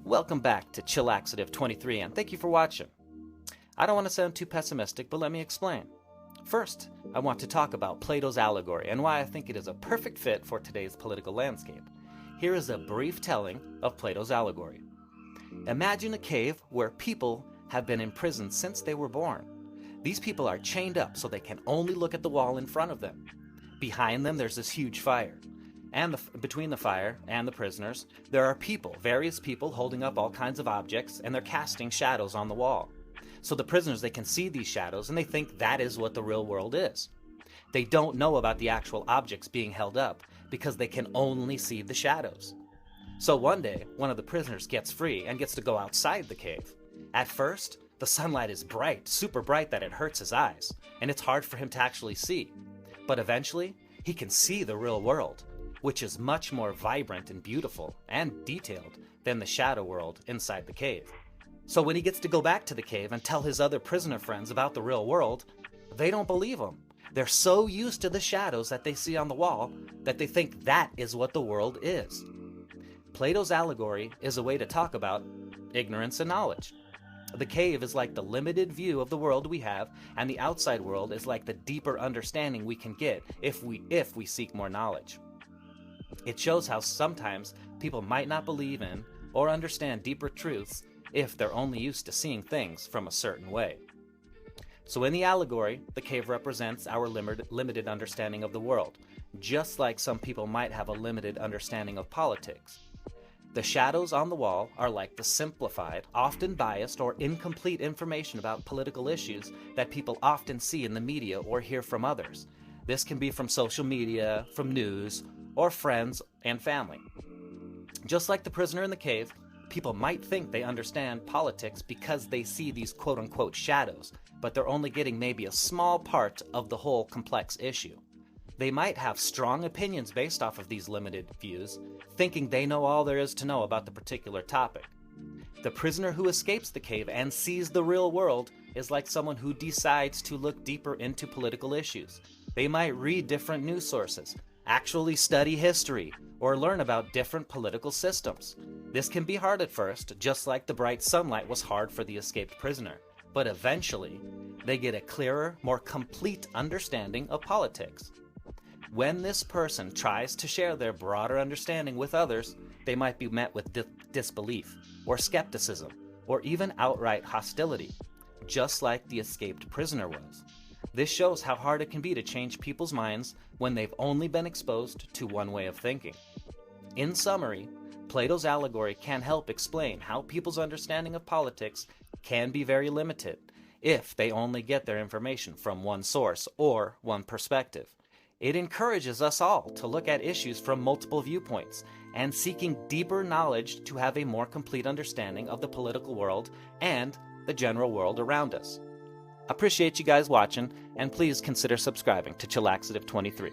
Welcome back to Chillaxative 23 and thank you for watching. I don't want to sound too pessimistic, but let me explain. First, I want to talk about Plato's allegory and why I think it is a perfect fit for today's political landscape. Here is a brief telling of Plato's allegory. Imagine a cave where people have been imprisoned since they were born. These people are chained up so they can only look at the wall in front of them. Behind them there's this huge fire. And between the fire and the prisoners, there are people, various people holding up all kinds of objects, and they're casting shadows on the wall. So the prisoners, they can see these shadows and they think that is what the real world is. They don't know about the actual objects being held up because they can only see the shadows. So one day, one of the prisoners gets free and gets to go outside the cave. At first, the sunlight is bright, super bright that it hurts his eyes, and it's hard for him to actually see. But eventually, he can see the real world, which is much more vibrant and beautiful and detailed than the shadow world inside the cave. So when he gets to go back to the cave and tell his other prisoner friends about the real world, they don't believe him. They're so used to the shadows that they see on the wall that they think that is what the world is. Plato's allegory is a way to talk about ignorance and knowledge. The cave is like the limited view of the world we have, and the outside world is like the deeper understanding we can get if we seek more knowledge. It shows how sometimes people might not believe in or understand deeper truths if they're only used to seeing things from a certain way. So in the allegory, the cave represents our limited understanding of the world, just like some people might have a limited understanding of politics. The shadows on the wall are like the simplified, often biased or incomplete information about political issues that people often see in the media or hear from others. This can be from social media, from news, or friends and family. Just like the prisoner in the cave, people might think they understand politics because they see these quote-unquote shadows, but they're only getting maybe a small part of the whole complex issue. They might have strong opinions based off of these limited views, thinking they know all there is to know about the particular topic. The prisoner who escapes the cave and sees the real world is like someone who decides to look deeper into political issues. They might read different news sources, actually study history, or learn about different political systems. This can be hard at first, just like the bright sunlight was hard for the escaped prisoner. But eventually, they get a clearer, more complete understanding of politics. When this person tries to share their broader understanding with others, they might be met with disbelief, or skepticism, or even outright hostility, just like the escaped prisoner was. This shows how hard it can be to change people's minds when they've only been exposed to one way of thinking. In summary, Plato's allegory can help explain how people's understanding of politics can be very limited if they only get their information from one source or one perspective. It encourages us all to look at issues from multiple viewpoints and seeking deeper knowledge to have a more complete understanding of the political world and the general world around us. Appreciate you guys watching, and please consider subscribing to Chillaxative 23.